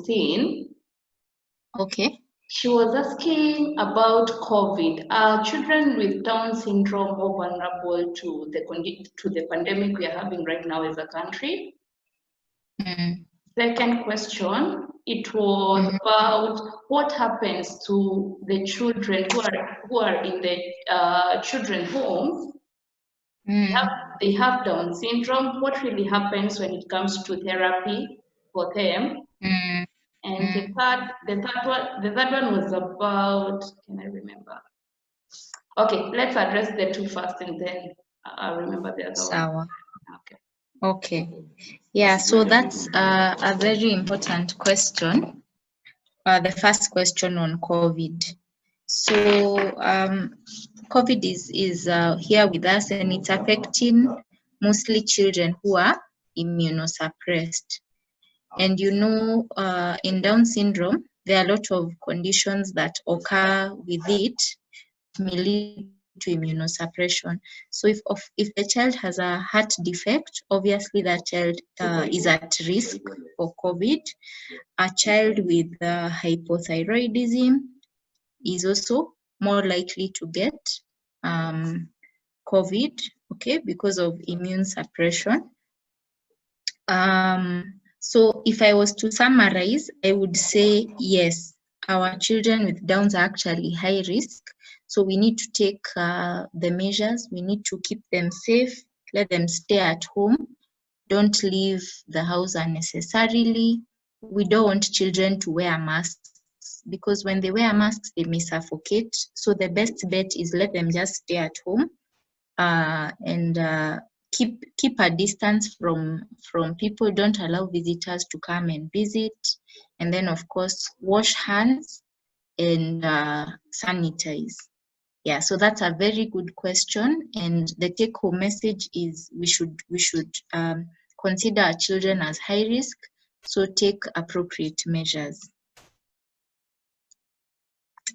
Christine. Okay. She was asking about COVID. Are children with Down syndrome more vulnerable to the pandemic we are having right now as a country? Second question, it was about what happens to the children who are in the children's homes. They have Down syndrome. What really happens when it comes to therapy for them? And the third one was about, can I remember? Okay, let's address the two first and then I'll remember the other one. Okay. Okay. Yeah, so that's a very important question. The first question on COVID. So COVID is here with us, and it's affecting mostly children who are immunosuppressed. And you know, in Down syndrome, there are a lot of conditions that occur with it, may lead to immunosuppression. So if the child has a heart defect, obviously that child is at risk for COVID. A child with hypothyroidism is also more likely to get COVID, okay, because of immune suppression. So if I was to summarize, I would say yes, our children with Downs are actually high risk. So we need to take the measures. We need to keep them safe, let them stay at home. Don't leave the house unnecessarily. We don't want children to wear masks because when they wear masks, they may suffocate. So the best bet is let them just stay at home and keep a distance from people. Don't allow visitors to come and visit. And then, of course, wash hands and sanitize. Yeah, so that's a very good question. And the take-home message is we should consider our children as high risk, so take appropriate measures.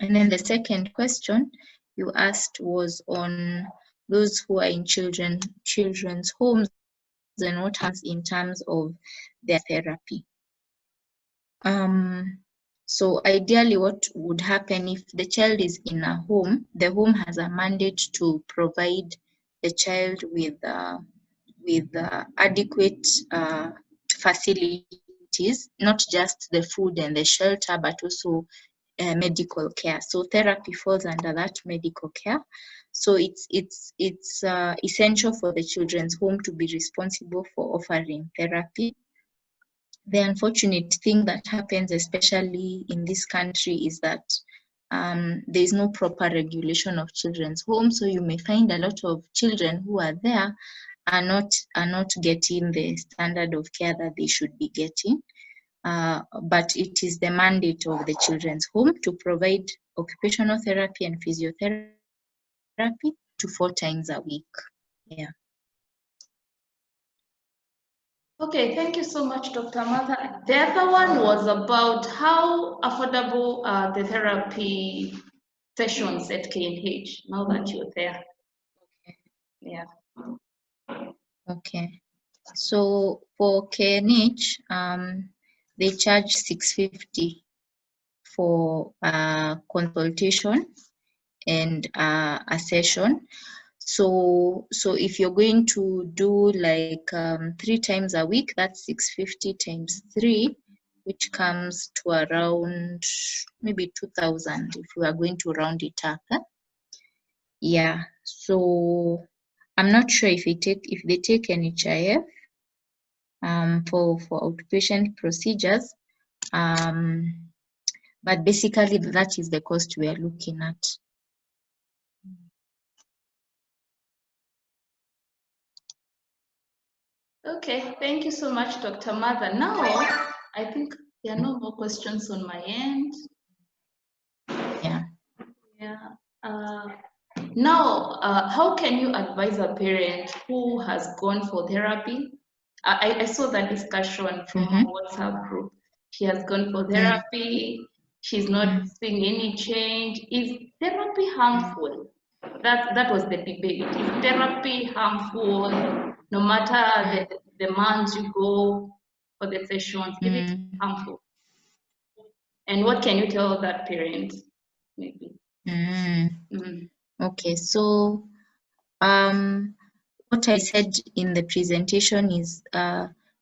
And then the second question you asked was on those who are in children's homes and what happens in terms of their therapy. So ideally, what would happen if the child is in a home? The home has a mandate to provide the child with adequate facilities, not just the food and the shelter, but also medical care. So therapy falls under that medical care. So it's essential for the children's home to be responsible for offering therapy. The unfortunate thing that happens, especially in this country, is that there is no proper regulation of children's homes. So you may find a lot of children who are there are not getting the standard of care that they should be getting. But it is the mandate of the children's home to provide occupational therapy and physiotherapy 2 to 4 times a week. Yeah. Okay, thank you so much, Dr. Martha. The other one was about how affordable are the therapy sessions at KNH now that you're there. Okay. Yeah. Okay. So for KNH, they charge $650 for consultation and a session. So if you're going to do like 3 times a week, that's $650 times 3, which comes to around maybe 2,000 if we are going to round it up. Yeah. So I'm not sure if they take NHIF for outpatient procedures, but basically that is the cost we are looking at. Okay, thank you so much, Dr. Martha. Now, I think there are no more questions on my end. Yeah. Yeah. Now, how can you advise a parent who has gone for therapy? I saw that discussion from a WhatsApp group. She has gone for therapy. She's not seeing any change. Is therapy harmful? That was the debate. Is therapy harmful? No matter the months you go for the sessions, is it harmful? And what can you tell that parent, maybe? Okay, so what I said in the presentation is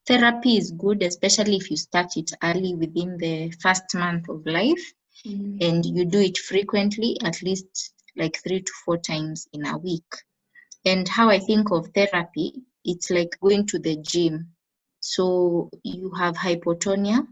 therapy is good, especially if you start it early within the first month of life, and you do it frequently, at least like 3 to 4 times in a week. And how I think of therapy, it's like going to the gym. So you have hypotonia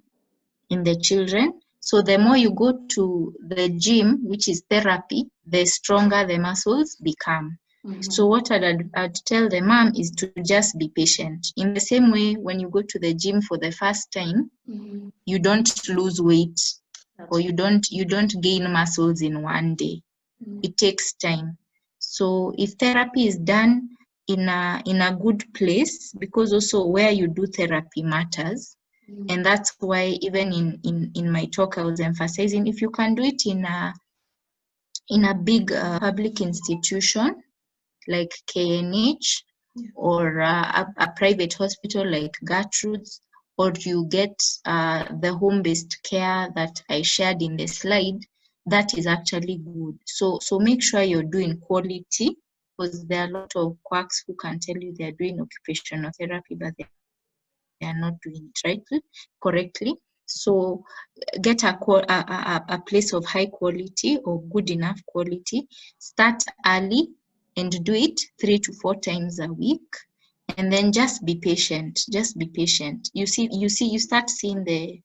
in the children. So the more you go to the gym, which is therapy, the stronger the muscles become. So what I'd tell the mom is to just be patient. In the same way, when you go to the gym for the first time, you don't lose weight or you don't gain muscles in one day. It takes time. So if therapy is done in a good place, because also where you do therapy matters, and that's why even in my talk I was emphasizing, if you can do it in a big public institution like KNH, or a private hospital like Gertrude's, or you get the home-based care that I shared in the slide, that is actually good. So make sure you're doing quality, because there are a lot of quacks who can tell you they're doing occupational therapy, but they are not doing it correctly. So get a place of high quality or good enough quality. Start early and do it 3 to 4 times a week, and then just be patient. Just be patient. You start seeing the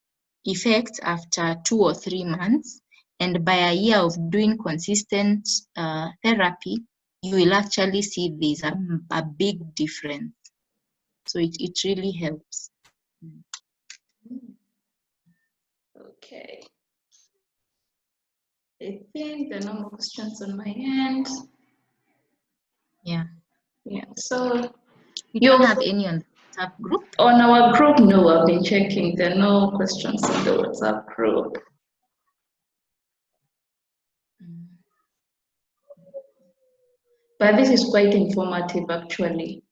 effects after 2 or 3 months, and by a year of doing consistent therapy, you will actually see there's a big difference. So it really helps. Okay. I think there are no more questions on my end. Yeah. So you don't have any on the WhatsApp group? On our group, no, I've been checking. There are no questions on the WhatsApp group. But this is quite informative, actually.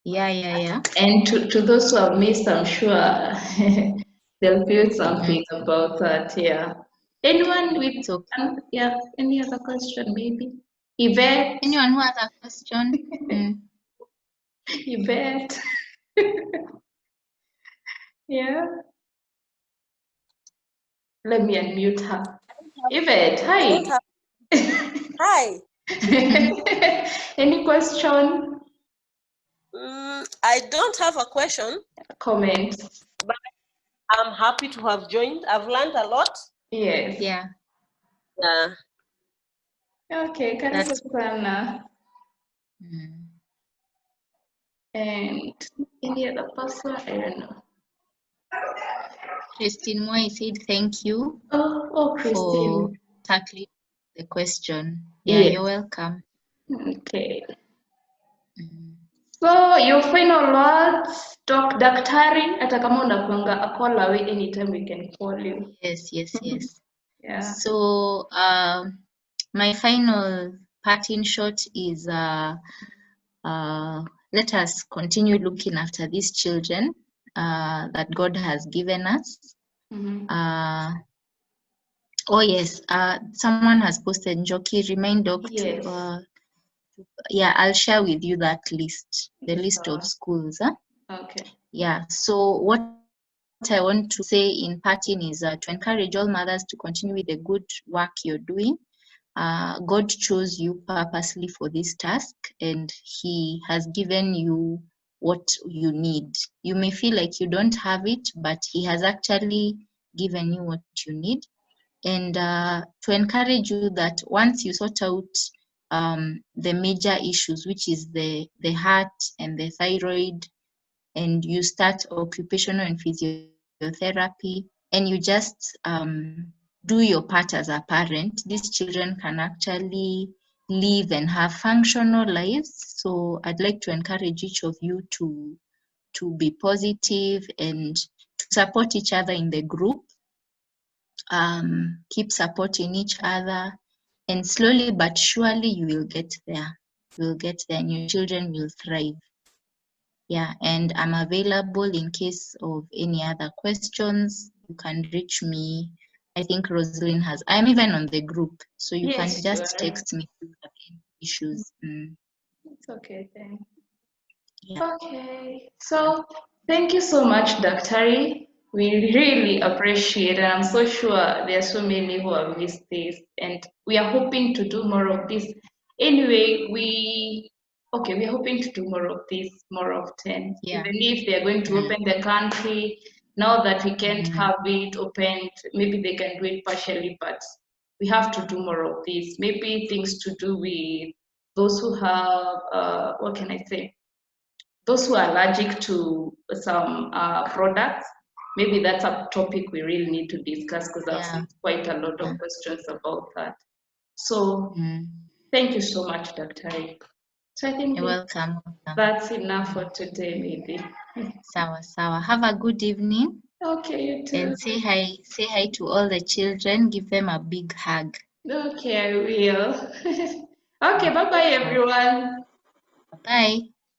Yeah. And to those who have missed, I'm sure they'll feel something about that. Yeah. Anyone with any other question, maybe? Yvette? Anyone who has a question? Yvette? Yeah. Let me unmute her. Yvette, hi. Hi. Any question? I don't have a question. Comment. But I'm happy to have joined. I've learned a lot. Yes. Yeah. Okay, karibu sana. And any other person? I don't know. Christine Moy said thank you Christine. for tackling the question. Yeah, Yes. you're welcome. Okay. So your final words, Daktari, hata kama unakuanga a call away, anytime we can call you. Yes. Yeah. So my final parting shot is let us continue looking after these children that God has given us. Oh yes, someone has posted Njoki, remind Doc to yeah, I'll share with you that list, the list of schools. Okay. Yeah, so what I want to say in parting is to encourage all mothers to continue with the good work you're doing. God chose you purposely for this task, and He has given you what you need. You may feel like you don't have it, but He has actually given you what you need. And to encourage you that once you sort out the major issues, which is the heart and the thyroid, and you start occupational and physiotherapy, and you just do your part as a parent, these children can actually live and have functional lives. So I'd like to encourage each of you to be positive and to support each other in the group. Keep supporting each other, and slowly but surely you will get there. You will get there and your children will thrive. Yeah, and I'm available in case of any other questions. You can reach me I think Rosalind has. I'm even on the group, so you can Yes, just sure. text me if you have any issues. It's okay, thanks. Yeah. Okay, so thank you so much, Dr. We really appreciate it. I'm so sure there are so many who have missed this, and we are hoping to do more of this. Anyway, we're hoping to do more of this more often. Yeah. Even if they're going to open the country, now that we can't have it opened, maybe they can do it partially, but we have to do more of this. Maybe things to do with those who have, what can I say? Those who are allergic to some products, maybe that's a topic we really need to discuss because I've seen quite a lot of questions about that. So thank you so much, Dr. So I think You're welcome. that's enough for today, maybe. Sawa sawa. Have a good evening. Okay, you too. And say hi to all the children. Give them a big hug. Okay, I will. Okay, bye-bye, everyone. Bye.